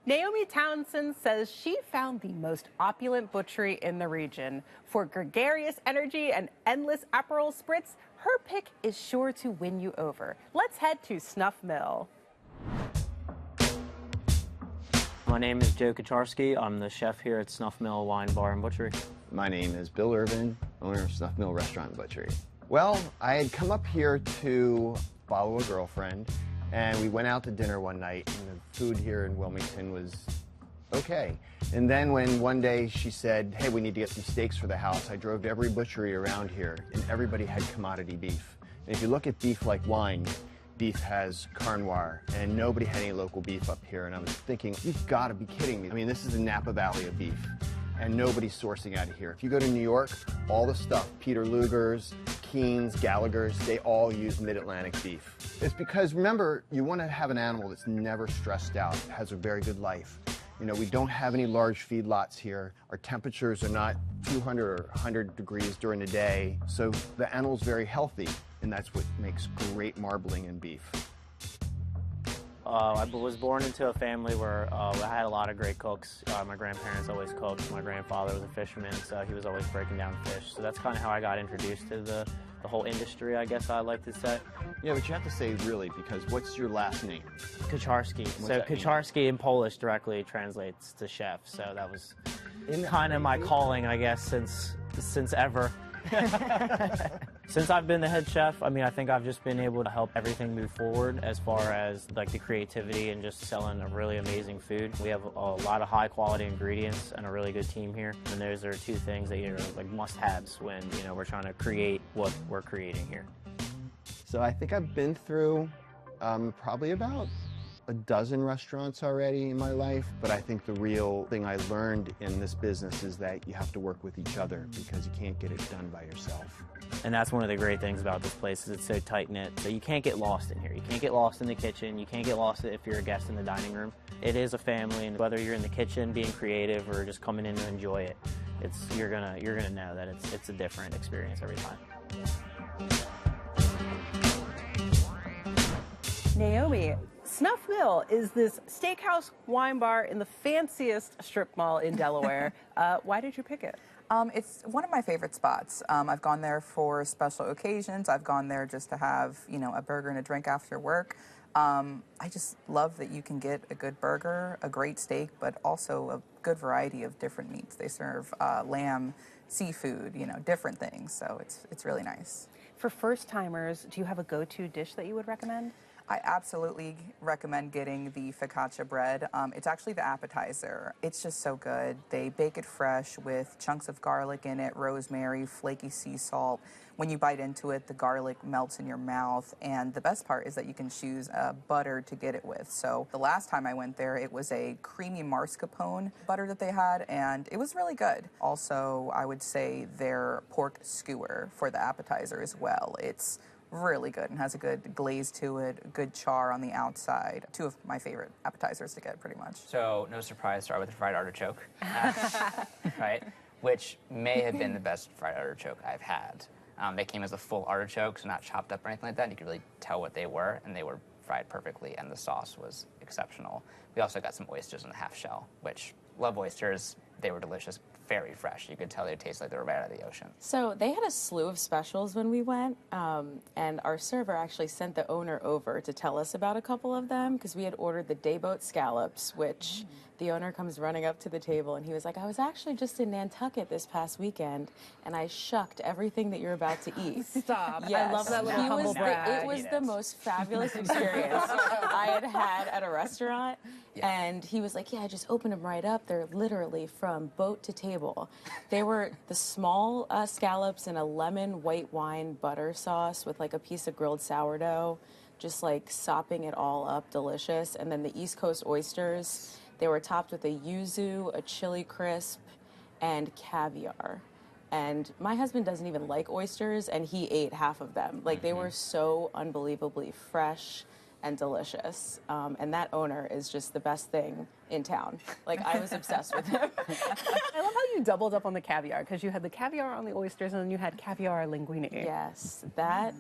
Naomi Townsend says she found the most opulent butchery in the region. For gregarious energy and endless Aperol spritz, her pick is sure to win you over. Let's head to Snuff Mill. My name is Joe Kucharski. I'm the chef here at Snuff Mill Wine Bar and Butchery. My name is Bill Irvin, owner of Snuff Mill Restaurant and Butchery. Well, I had come up here to follow a girlfriend, and we went out to dinner one night, and the food here in Wilmington was okay. And then when one day she said, hey, we need to get some steaks for the house, I drove to every butchery around here, and everybody had commodity beef. And if you look at beef like wine, beef has carniore, and nobody had any local beef up here. And I was thinking, you've got to be kidding me. I mean, this is the Napa Valley of beef, and nobody's sourcing out of here. If you go to New York, all the stuff, Peter Luger's, Keen's, Gallagher's, they all use mid-Atlantic beef. It's because, remember, you want to have an animal that's never stressed out, has a very good life. You know, we don't have any large feedlots here. Our temperatures are not 200 or 100 degrees during the day, so the animal's very healthy, and that's what makes great marbling in beef. I was born into a family where I had a lot of great cooks. My grandparents always cooked. My grandfather was a fisherman, so he was always breaking down fish. So that's kind of how I got introduced to the whole industry, I guess I'd like to say. Yeah, but you have to say really, because what's your last name? Kucharski. So Kucharski in Polish directly translates to chef. So that was kind of my calling, I guess, since ever. Since I've been the head chef, I mean, I think I've just been able to help everything move forward as far as like the creativity and just selling a really amazing food. We have a lot of high quality ingredients and a really good team here. And those are two things that are like must-haves when, you know, we're trying to create what we're creating here. So I think I've been through probably about a dozen restaurants already in my life, but I think the real thing I learned in this business is that you have to work with each other because you can't get it done by yourself. And that's one of the great things about this place is it's so tight-knit, so you can't get lost in here. You can't get lost in the kitchen. You can't get lost if you're a guest in the dining room. It is a family, and whether you're in the kitchen being creative or just coming in to enjoy it, you're gonna know that it's a different experience every time. Naomi, Snuff Mill is this steakhouse wine bar in the fanciest strip mall in Delaware. Why did you pick it? It's one of my favorite spots. I've gone there for special occasions. I've gone there just to have, you know, a burger and a drink after work. I just love that you can get a good burger, a great steak, but also a good variety of different meats. They serve lamb, seafood, you know, different things. So it's really nice. For first-timers, do you have a go-to dish that you would recommend? I absolutely recommend getting the focaccia bread. It's actually the appetizer. It's just so good. They bake it fresh with chunks of garlic in it, rosemary, flaky sea salt. When you bite into it, the garlic melts in your mouth. And the best part is that you can choose butter to get it with. So the last time I went there, it was a creamy mascarpone butter that they had, and it was really good. Also, I would say their pork skewer for the appetizer as well. It's really good and has a good glaze to it, good char on the outside. Two of my favorite appetizers to get, pretty much. So, no surprise, start with the fried artichoke, right? Which may have been the best fried artichoke I've had. They came as a full artichoke, so not chopped up or anything like that. You could really tell what they were, and they were fried perfectly, and the sauce was exceptional. We also got some oysters in the half shell, which, love oysters. They were delicious, very fresh. You could tell they tasted like they were right out of the ocean. So they had a slew of specials when we went, and our server actually sent the owner over to tell us about a couple of them because we had ordered the dayboat scallops, which the owner comes running up to the table and he was like, I was actually just in Nantucket this past weekend and I shucked everything that you're about to eat. Stop. Yes. I love that little humble brag. It was the most fabulous experience I had at a restaurant. Yeah. And he was like, yeah, I just opened them right up. They're literally from boat to table. They were the small scallops in a lemon white wine butter sauce with like a piece of grilled sourdough, just like sopping it all up, delicious. And then the East Coast oysters, they were topped with a yuzu, a chili crisp, and caviar. And my husband doesn't even like oysters, and he ate half of them. Like, they were so unbelievably fresh and delicious. And that owner is just the best thing in town. Like, I was obsessed with him. I love how you doubled up on the caviar, because you had the caviar on the oysters, and then you had caviar linguine. Yes, that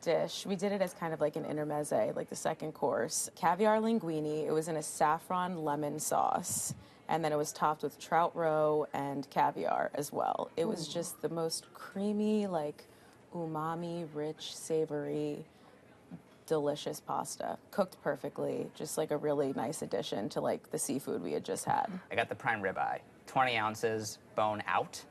dish. We did it as kind of like an intermezzo, like the second course. Caviar linguine. It was in a saffron lemon sauce. And then it was topped with trout roe and caviar as well. It was just the most creamy, like umami, rich, savory, delicious pasta. Cooked perfectly, just like a really nice addition to like the seafood we had just had. I got the prime ribeye, 20 ounces, bone out,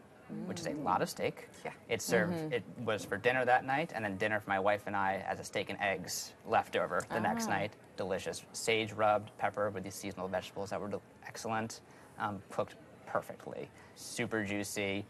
which is a lot of steak. Yeah. It served, it was for dinner that night, and then dinner for my wife and I as a steak and eggs leftover the next night. Delicious. Sage rubbed pepper with these seasonal vegetables that were excellent. Cooked perfectly. Super juicy,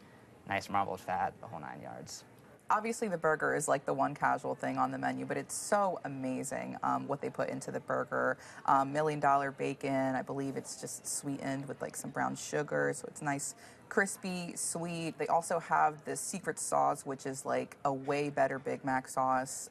nice marbled fat, the whole 9 yards. Obviously, the burger is like the one casual thing on the menu, but it's so amazing what they put into the burger. $1 Million bacon, I believe it's just sweetened with like some brown sugar, so it's nice, crispy, sweet. They also have this secret sauce, which is like a way better Big Mac sauce.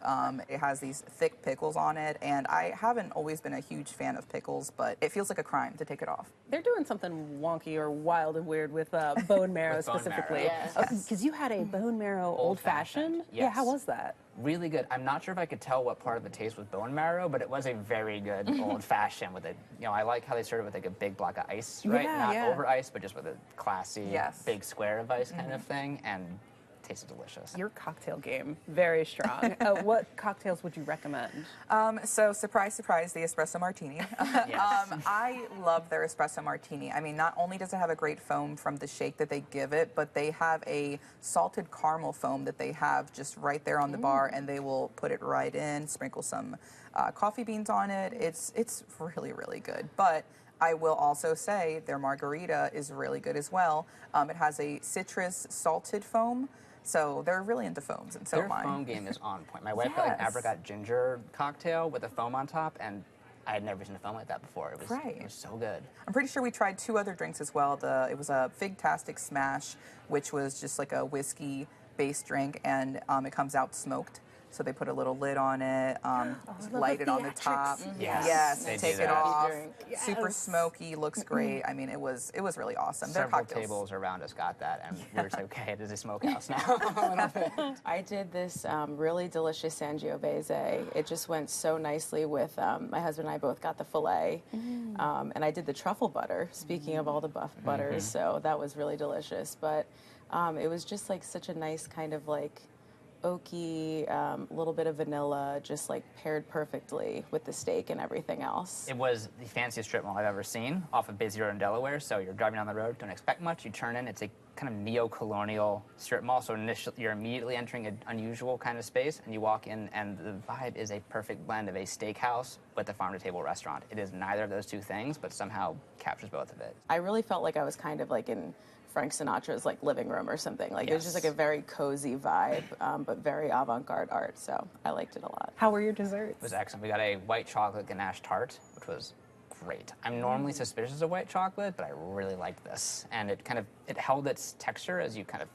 It has these thick pickles on it, and I haven't always been a huge fan of pickles, but it feels like a crime to take it off. They're doing something wonky or wild and weird with bone marrow With bone specifically. marrow. Because you had a bone marrow old-fashioned. Yeah, yes. how was that? Really good. I'm not sure if I could tell what part of the taste was bone marrow, but it was a very good old-fashioned with a, I like how they serve it with like a big block of ice, right? Yeah, Not yeah. over ice, but just with a classy big square of ice kind of thing, and tasted delicious. Your cocktail game, very strong. What cocktails would you recommend? So, surprise, surprise, the espresso martini. Yes. I love their espresso martini. I mean, not only does it have a great foam from the shake that they give it, but they have a salted caramel foam that they have just right there on the bar, and they will put it right in, sprinkle some coffee beans on it. It's really, really good. But I will also say their margarita is really good as well. It has a citrus salted foam. So they're really into foams, and so Their am I. foam game is on point. My wife got an apricot ginger cocktail with a foam on top, and I had never seen a foam like that before. It was so good. I'm pretty sure we tried 2 other drinks as well. It was a Fig-tastic Smash, which was just like a whiskey-based drink, and it comes out smoked. So they put a little lid on it, light it on the top. Yes, they take do it that. off. Yes. Super smoky, looks great. I mean, it was really awesome. Their Several cocktails. tables around us got that, and we were just okay, it is a smokehouse now. I did this really delicious Sangiovese. It just went so nicely with, my husband and I both got the filet. And I did the truffle butter, speaking of all the buff butters, so that was really delicious. But it was just like such a nice kind of like oaky, little bit of vanilla, just like paired perfectly with the steak and everything else. It was the fanciest strip mall I've ever seen off of Busy Road in Delaware. So you're driving down the road, don't expect much. You turn in, it's a kind of neo-colonial strip mall. So initially, you're immediately entering an unusual kind of space, and you walk in, and the vibe is a perfect blend of a steakhouse with a farm-to-table restaurant. It is neither of those two things, but somehow captures both of it. I really felt like I was kind of like in Frank Sinatra's like living room or something. Like it was just like a very cozy vibe, but very avant-garde art. So I liked it a lot. How were your desserts? It was excellent. We got a white chocolate ganache tart, which was great. I'm normally suspicious of white chocolate, but I really liked this. And it held its texture as you kind of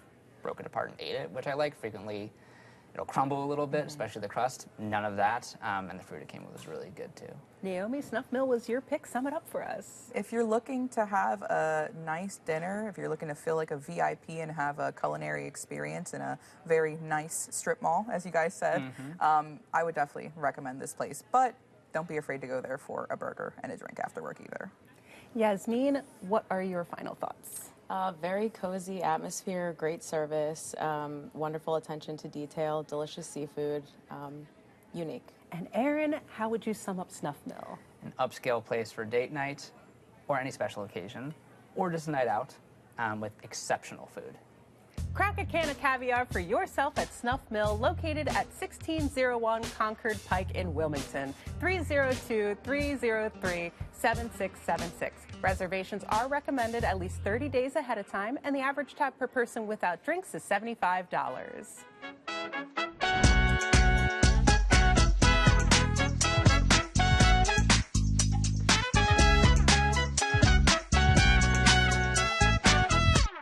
broke it apart and ate it, which I like. Frequently, it'll crumble a little bit, especially the crust. None of that. And the fruit it came with was really good, too. Naomi, Snuff Mill was your pick. Sum it up for us. If you're looking to have a nice dinner, if you're looking to feel like a VIP and have a culinary experience in a very nice strip mall, as you guys said, I would definitely recommend this place. But don't be afraid to go there for a burger and a drink after work either. Yasmin, what are your final thoughts? Very cozy atmosphere, great service, wonderful attention to detail, delicious seafood, unique. And Aaron, how would you sum up Snuff Mill? An upscale place for date night or any special occasion, or just a night out with exceptional food. Crack a can of caviar for yourself at Snuff Mill, located at 1601 Concord Pike in Wilmington, 302-303-7676. Reservations are recommended at least 30 days ahead of time, and the average tab per person without drinks is $75.